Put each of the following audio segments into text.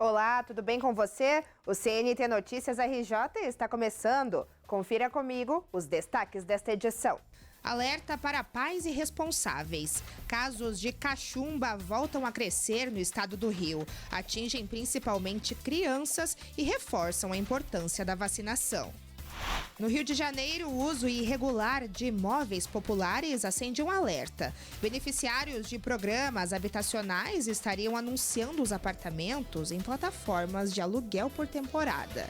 Olá, tudo bem com você? O CNT Notícias RJ está começando. Confira comigo os destaques desta edição. Alerta para pais irresponsáveis. Casos de cachumba voltam a crescer no estado do Rio. Atingem principalmente crianças e reforçam a importância da vacinação. No Rio de Janeiro, o uso irregular de imóveis populares acende um alerta. Beneficiários de programas habitacionais estariam anunciando os apartamentos em plataformas de aluguel por temporada.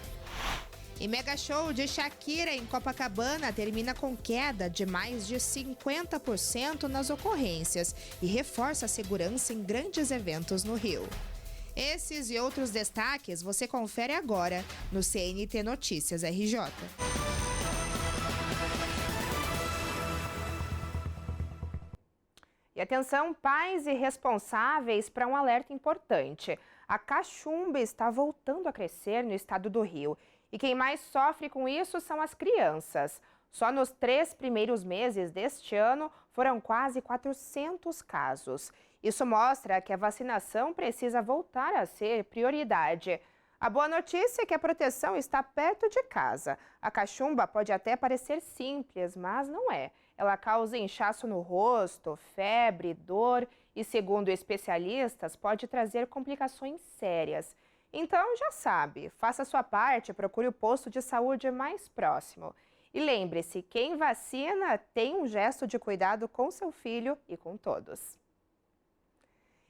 E mega show de Shakira em Copacabana termina com queda de mais de 50% nas ocorrências e reforça a segurança em grandes eventos no Rio. Esses e outros destaques você confere agora no CNT Notícias RJ. E atenção, pais irresponsáveis, para um alerta importante. A cachumba está voltando a crescer no estado do Rio. E quem mais sofre com isso são as crianças. Só nos 3 primeiros meses deste ano foram quase 400 casos. Isso mostra que a vacinação precisa voltar a ser prioridade. A boa notícia é que a proteção está perto de casa. A cachumba pode até parecer simples, mas não é. Ela causa inchaço no rosto, febre, dor e, segundo especialistas, pode trazer complicações sérias. Então, já sabe, faça a sua parte e procure o posto de saúde mais próximo. E lembre-se, quem vacina tem um gesto de cuidado com seu filho e com todos.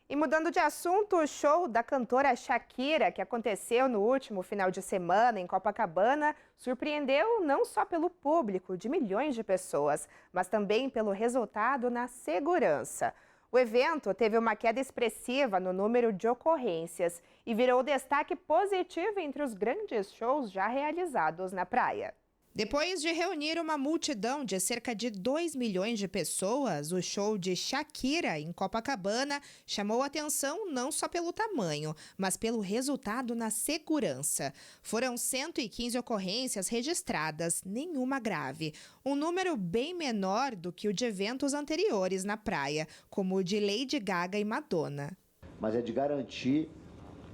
E mudando de assunto, o show da cantora Shakira, que aconteceu no último final de semana em Copacabana, surpreendeu não só pelo público de milhões de pessoas, mas também pelo resultado na segurança. O evento teve uma queda expressiva no número de ocorrências e virou destaque positivo entre os grandes shows já realizados na praia. Depois de reunir uma multidão de cerca de 2 milhões de pessoas, o show de Shakira em Copacabana chamou atenção não só pelo tamanho, mas pelo resultado na segurança. Foram 115 ocorrências registradas, nenhuma grave. Um número bem menor do que o de eventos anteriores na praia, como o de Lady Gaga e Madonna. Mas é de garantir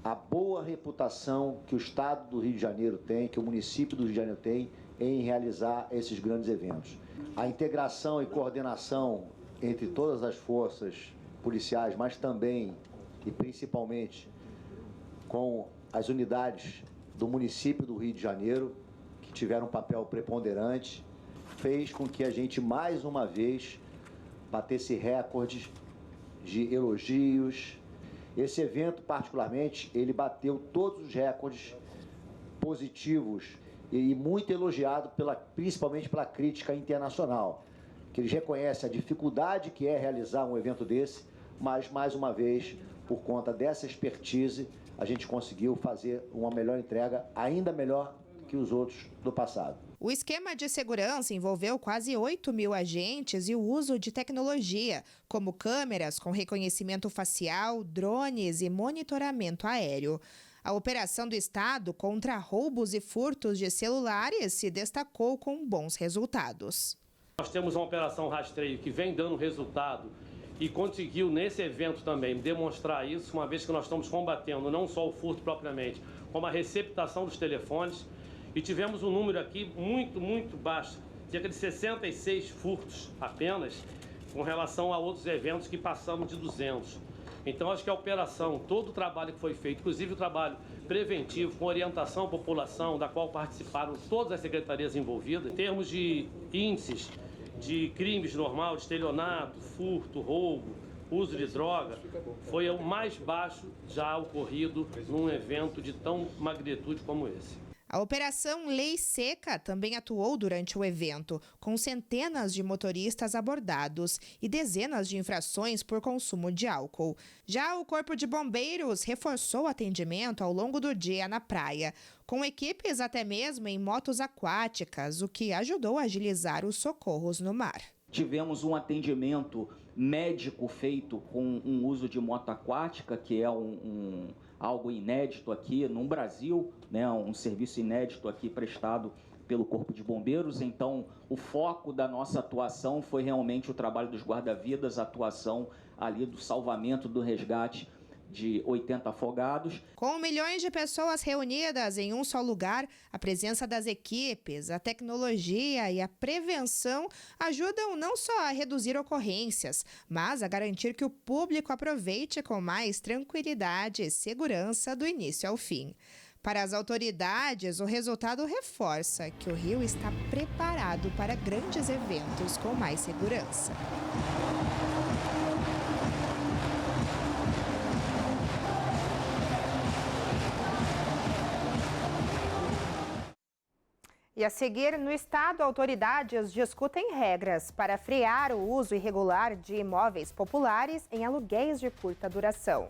a boa reputação que o estado do Rio de Janeiro tem, que o município do Rio de Janeiro tem, em realizar esses grandes eventos. A integração e coordenação entre todas as forças policiais, mas também e principalmente com as unidades do município do Rio de Janeiro, que tiveram um papel preponderante, fez com que a gente mais uma vez batesse recordes de elogios. Esse evento, particularmente, ele bateu todos os recordes positivos e muito elogiado principalmente pela crítica internacional, que eles reconhecem a dificuldade que é realizar um evento desse, mas, mais uma vez, por conta dessa expertise, a gente conseguiu fazer uma melhor entrega, ainda melhor que os outros do passado. O esquema de segurança envolveu quase 8 mil agentes e o uso de tecnologia, como câmeras com reconhecimento facial, drones e monitoramento aéreo. A operação do Estado contra roubos e furtos de celulares se destacou com bons resultados. Nós temos uma operação rastreio que vem dando resultado e conseguiu nesse evento também demonstrar isso, uma vez que nós estamos combatendo não só o furto propriamente, como a receptação dos telefones. E tivemos um número aqui muito baixo, cerca de 66 furtos apenas, com relação a outros eventos que passamos de 200. Então, acho que a operação, todo o trabalho que foi feito, inclusive o trabalho preventivo, com orientação à população, da qual participaram todas as secretarias envolvidas, em termos de índices de crimes normal, de estelionato, furto, roubo, uso de droga, foi o mais baixo já ocorrido num evento de tão magnitude como esse. A Operação Lei Seca também atuou durante o evento, com centenas de motoristas abordados e dezenas de infrações por consumo de álcool. Já o Corpo de Bombeiros reforçou o atendimento ao longo do dia na praia, com equipes até mesmo em motos aquáticas, o que ajudou a agilizar os socorros no mar. Tivemos um atendimento médico feito com um uso de moto aquática, que é algo inédito aqui no Brasil, né? Um serviço inédito aqui prestado pelo Corpo de Bombeiros. Então, o foco da nossa atuação foi realmente o trabalho dos guarda-vidas, a atuação ali do salvamento, do resgate de 80 afogados. Com milhões de pessoas reunidas em um só lugar, a presença das equipes, a tecnologia e a prevenção ajudam não só a reduzir ocorrências, mas a garantir que o público aproveite com mais tranquilidade e segurança do início ao fim. Para as autoridades, o resultado reforça que o Rio está preparado para grandes eventos com mais segurança. E a seguir, no estado, autoridades discutem regras para frear o uso irregular de imóveis populares em aluguéis de curta duração.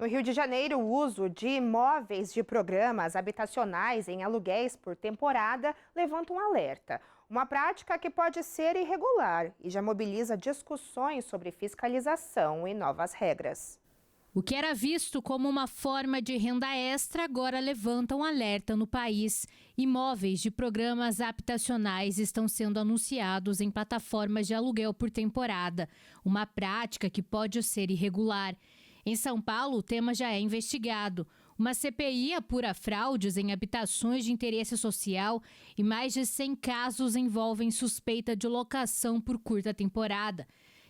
No Rio de Janeiro, o uso de imóveis de programas habitacionais em aluguéis por temporada levanta um alerta. Uma prática que pode ser irregular e já mobiliza discussões sobre fiscalização e novas regras. O que era visto como uma forma de renda extra agora levanta um alerta no país. Imóveis de programas habitacionais estão sendo anunciados em plataformas de aluguel por temporada, uma prática que pode ser irregular. Em São Paulo, o tema já é investigado. Uma CPI apura fraudes em habitações de interesse social e mais de 100 casos envolvem suspeita de locação por curta temporada.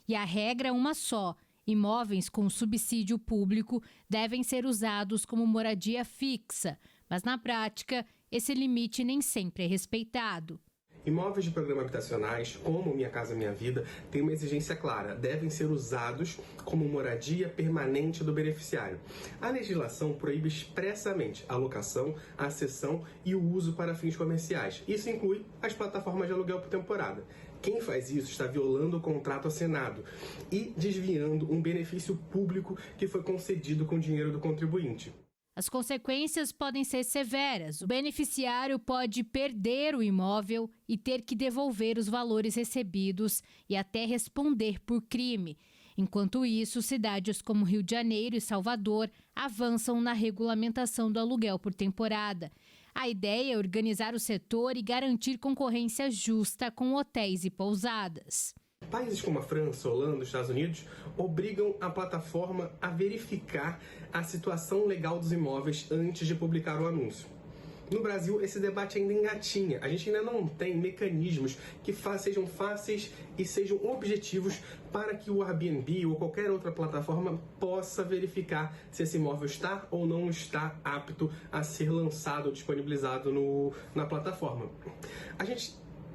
E a regra é uma só: imóveis com subsídio público devem ser usados como moradia fixa, mas na prática, esse limite nem sempre é respeitado. Imóveis de programa habitacionais, como Minha Casa Minha Vida, têm uma exigência clara: devem ser usados como moradia permanente do beneficiário. A legislação proíbe expressamente a locação, a cessão e o uso para fins comerciais. Isso inclui as plataformas de aluguel por temporada. Quem faz isso está violando o contrato assinado e desviando um benefício público que foi concedido com dinheiro do contribuinte. As consequências podem ser severas. O beneficiário pode perder o imóvel e ter que devolver os valores recebidos e até responder por crime. Enquanto isso, cidades como Rio de Janeiro e Salvador avançam na regulamentação do aluguel por temporada. A ideia é organizar o setor e garantir concorrência justa com hotéis e pousadas. Países como a França, Holanda, os Estados Unidos obrigam a plataforma a verificar a situação legal dos imóveis antes de publicar o anúncio. No Brasil, esse debate ainda engatinha. A gente ainda não tem mecanismos que sejam fáceis e sejam objetivos para que o Airbnb ou qualquer outra plataforma possa verificar se esse imóvel está ou não está apto a ser lançado ou disponibilizado na plataforma.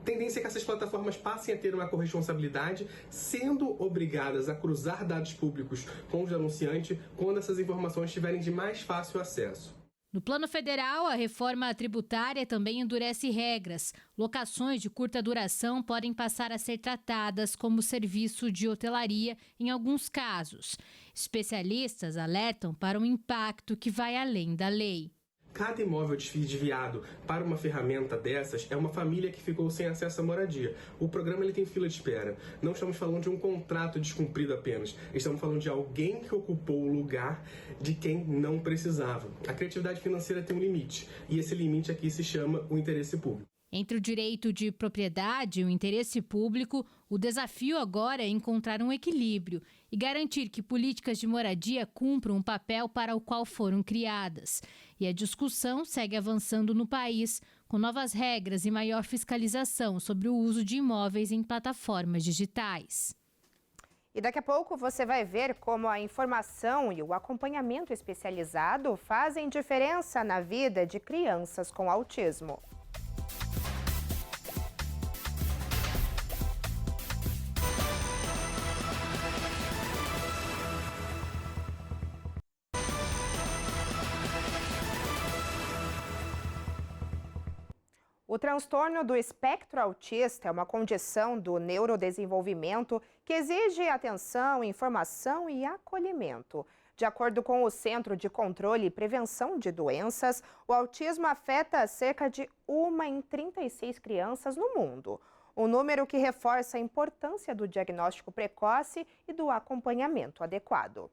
Tendência é que essas plataformas passem a ter uma corresponsabilidade, sendo obrigadas a cruzar dados públicos com os anunciantes quando essas informações estiverem de mais fácil acesso. No plano federal, a reforma tributária também endurece regras. Locações de curta duração podem passar a ser tratadas como serviço de hotelaria em alguns casos. Especialistas alertam para um impacto que vai além da lei. Cada imóvel desviado para uma ferramenta dessas é uma família que ficou sem acesso à moradia. O programa tem fila de espera. Não estamos falando de um contrato descumprido apenas. Estamos falando de alguém que ocupou o lugar de quem não precisava. A criatividade financeira tem um limite. E esse limite aqui se chama o interesse público. Entre o direito de propriedade e o interesse público, o desafio agora é encontrar um equilíbrio e garantir que políticas de moradia cumpram o papel para o qual foram criadas. E a discussão segue avançando no país, com novas regras e maior fiscalização sobre o uso de imóveis em plataformas digitais. E daqui a pouco você vai ver como a informação e o acompanhamento especializado fazem diferença na vida de crianças com autismo. O transtorno do espectro autista é uma condição do neurodesenvolvimento que exige atenção, informação e acolhimento. De acordo com o Centro de Controle e Prevenção de Doenças, o autismo afeta cerca de 1 em 36 crianças no mundo. Um número que reforça a importância do diagnóstico precoce e do acompanhamento adequado.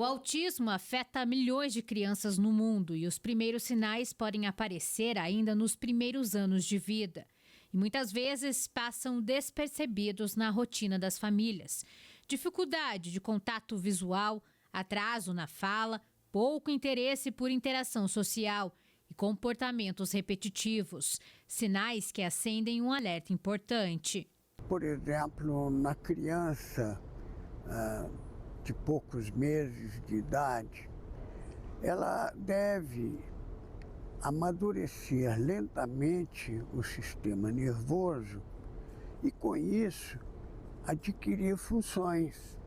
O autismo afeta milhões de crianças no mundo e os primeiros sinais podem aparecer ainda nos primeiros anos de vida. E muitas vezes passam despercebidos na rotina das famílias. Dificuldade de contato visual, atraso na fala, pouco interesse por interação social e comportamentos repetitivos. Sinais que acendem um alerta importante. Por exemplo, na criança de poucos meses de idade, ela deve amadurecer lentamente o sistema nervoso e, com isso, adquirir funções.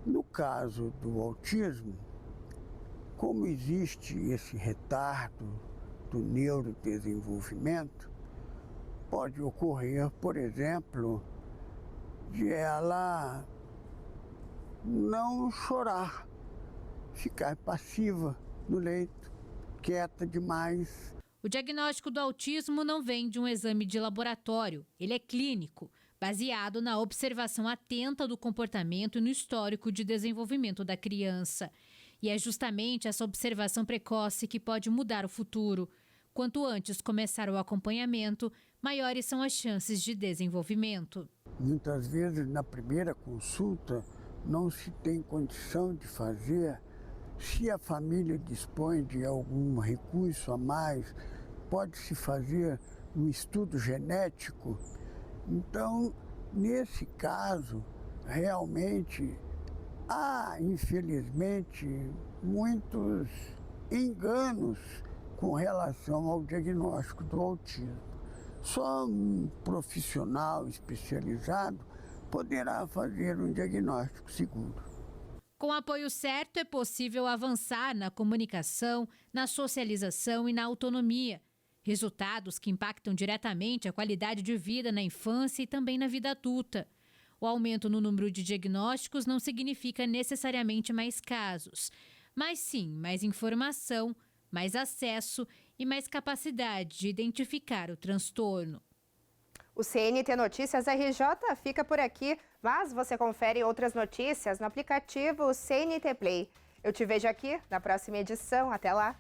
No caso do autismo, como existe esse retardo do neurodesenvolvimento, pode ocorrer, por exemplo, de ela não chorar, ficar passiva no leito, quieta demais. O diagnóstico do autismo não vem de um exame de laboratório, ele é clínico, baseado na observação atenta do comportamento e no histórico de desenvolvimento da criança. E é justamente essa observação precoce que pode mudar o futuro. Quanto antes começar o acompanhamento, maiores são as chances de desenvolvimento. Muitas vezes, na primeira consulta, não se tem condição de fazer. Se a família dispõe de algum recurso a mais, pode-se fazer um estudo genético. Então, nesse caso, realmente, há, infelizmente, muitos enganos com relação ao diagnóstico do autismo. Só um profissional especializado poderá fazer um diagnóstico seguro. Com apoio certo, é possível avançar na comunicação, na socialização e na autonomia. Resultados que impactam diretamente a qualidade de vida na infância e também na vida adulta. O aumento no número de diagnósticos não significa necessariamente mais casos, mas sim mais informação, mais acesso e mais capacidade de identificar o transtorno. O CNT Notícias RJ fica por aqui, mas você confere outras notícias no aplicativo CNT Play. Eu te vejo aqui na próxima edição. Até lá!